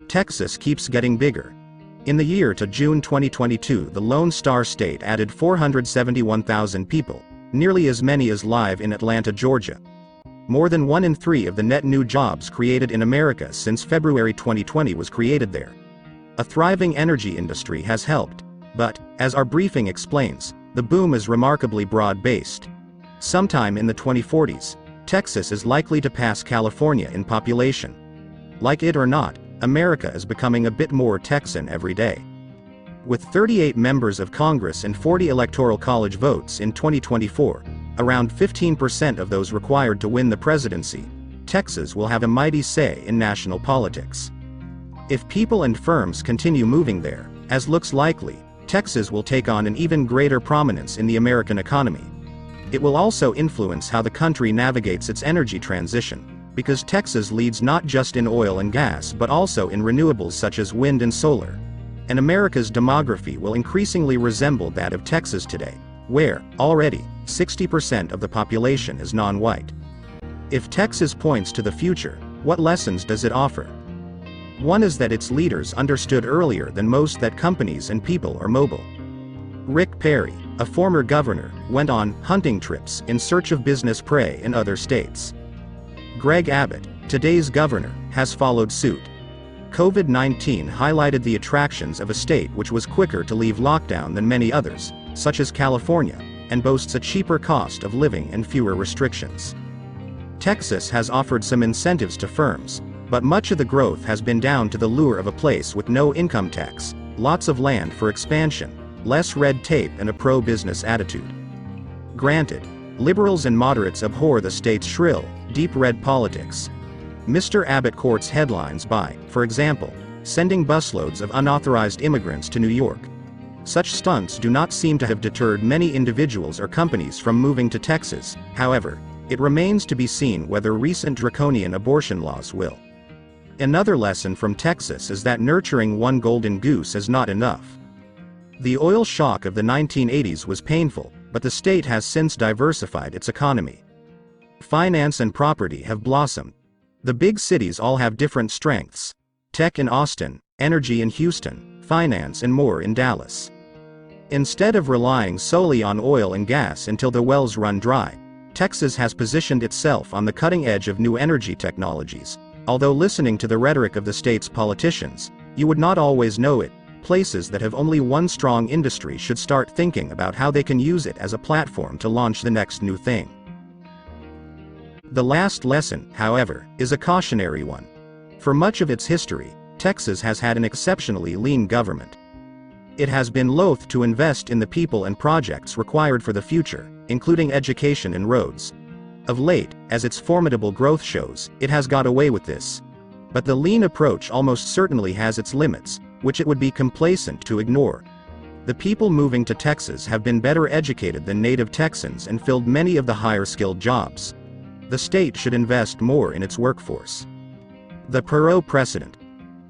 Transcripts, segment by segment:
Texas keeps getting bigger. In the year to June 2022, the Lone Star State added 471,000 people, nearly as many as live in Atlanta, Georgia. More than 1 in 3 of the net new jobs created in America since February 2020 was created there. A thriving energy industry has helped, but, as our briefing explains, the boom is remarkably broad-based. Sometime in the 2040s, Texas is likely to pass California in population. Like it or not, America is becoming a bit more Texan every day. With 38 members of Congress and 40 electoral college votes in 2024, around 15% of those required to win the presidency, Texas will have a mighty say in national politics. If people and firms continue moving there, as looks likely, Texas will take on an even greater prominence in the American economy. It will also influence how the country navigates its energy transition, because Texas leads not just in oil and gas but also in renewables such as wind and solar. And America's demography will increasingly resemble that of Texas today, where, already, 60% of the population is non-white. If Texas points to the future, what lessons does it offer? One is that its leaders understood earlier than most that companies and people are mobile. Rick Perry, a former governor, went on hunting trips in search of business prey in other states. Greg Abbott, today's governor, has followed suit. COVID-19 highlighted the attractions of a state which was quicker to leave lockdown than many others, such as California, and boasts a cheaper cost of living and fewer restrictions. Texas has offered some incentives to firms, but much of the growth has been down to the lure of a place with no income tax, lots of land for expansion, less red tape and a pro-business attitude. Granted, liberals and moderates abhor the state's shrill, deep red politics. Mr. Abbott courts headlines by, for example, sending busloads of unauthorized immigrants to New York. Such stunts do not seem to have deterred many individuals or companies from moving to Texas. However, it remains to be seen whether recent draconian abortion laws will. Another lesson from Texas is that nurturing one golden goose is not enough. The oil shock of the 1980s was painful, but the state has since diversified its economy. Finance and property have blossomed. The big cities all have different strengths. Tech in Austin, energy in Houston, finance and more in Dallas. Instead of relying solely on oil and gas until the wells run dry, Texas has positioned itself on the cutting edge of new energy technologies. Although listening to the rhetoric of the state's politicians, you would not always know it. Places that have only one strong industry should start thinking about how they can use it as a platform to launch the next new thing. The last lesson, however, is a cautionary one. For much of its history, Texas has had an exceptionally lean government. It has been loath to invest in the people and projects required for the future, including education and roads. Of late, as its formidable growth shows, it has got away with this. But the lean approach almost certainly has its limits, which it would be complacent to ignore. The people moving to Texas have been better educated than native Texans and filled many of the higher-skilled jobs. The state should invest more in its workforce. The Perot precedent.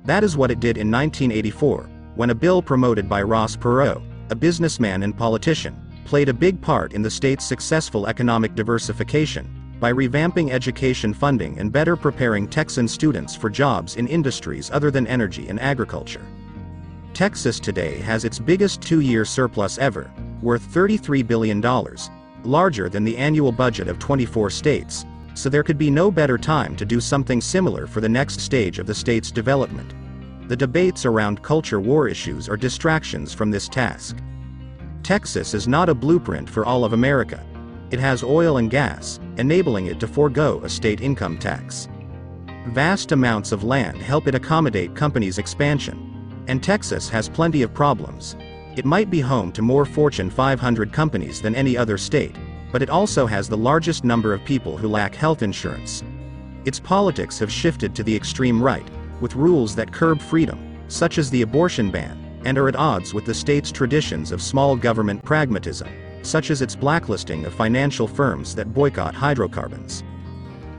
That is what it did in 1984, when a bill promoted by Ross Perot, a businessman and politician, played a big part in the state's successful economic diversification, by revamping education funding and better preparing Texan students for jobs in industries other than energy and agriculture. Texas today has its biggest two-year surplus ever, worth $33 billion, larger than the annual budget of 24 states, so there could be no better time to do something similar for the next stage of the state's development. The debates around culture war issues are distractions from this task. Texas is not a blueprint for all of America. It has oil and gas, enabling it to forego a state income tax. Vast amounts of land help it accommodate companies' expansion. And Texas has plenty of problems. It might be home to more Fortune 500 companies than any other state, but it also has the largest number of people who lack health insurance. Its politics have shifted to the extreme right, with rules that curb freedom, such as the abortion ban, and are at odds with the state's traditions of small government pragmatism, such as its blacklisting of financial firms that boycott hydrocarbons.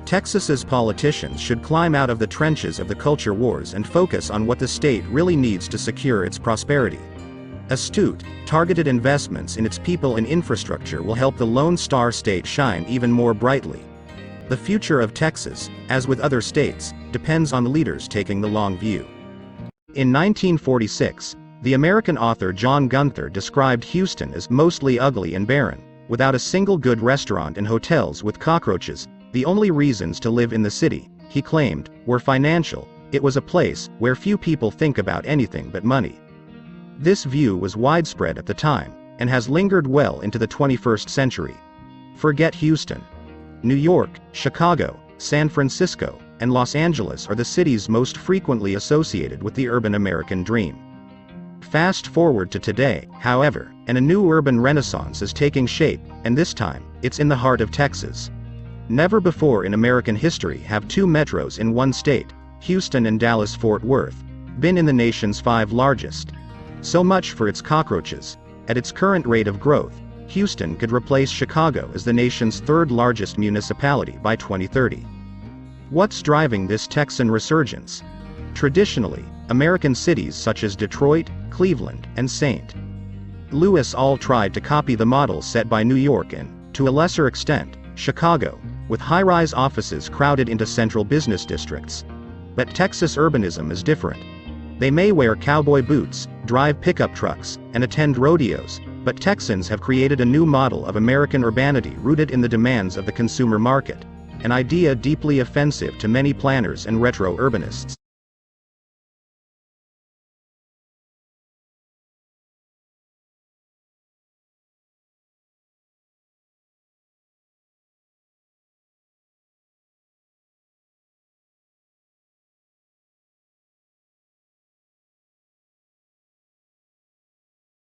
Texas's politicians should climb out of the trenches of the culture wars and focus on what the state really needs to secure its prosperity. Astute, targeted investments in its people and infrastructure will help the Lone Star State shine even more brightly. The future of Texas, as with other states, depends on leaders taking the long view. In 1946, the American author John Gunther described Houston as mostly ugly and barren, without a single good restaurant and hotels with cockroaches. The only reasons to live in the city, he claimed, were financial. It was a place where few people think about anything but money. This view was widespread at the time, and has lingered well into the 21st century. Forget Houston. New York, Chicago, San Francisco, and Los Angeles are the cities most frequently associated with the urban American dream. Fast forward to today, however, and a new urban renaissance is taking shape, and this time, it's in the heart of Texas. Never before in American history have two metros in one state, Houston and Dallas-Fort Worth, been in the nation's 5 largest. So much for its cockroaches. At its current rate of growth, Houston could replace Chicago as the nation's 3rd largest municipality by 2030. What's driving this Texan resurgence? Traditionally, American cities such as Detroit, Cleveland, and St. Louis all tried to copy the model set by New York and, to a lesser extent, Chicago, with high-rise offices crowded into central business districts. But Texas urbanism is different. They may wear cowboy boots, drive pickup trucks, and attend rodeos, but Texans have created a new model of American urbanity rooted in the demands of the consumer market, an idea deeply offensive to many planners and retro-urbanists.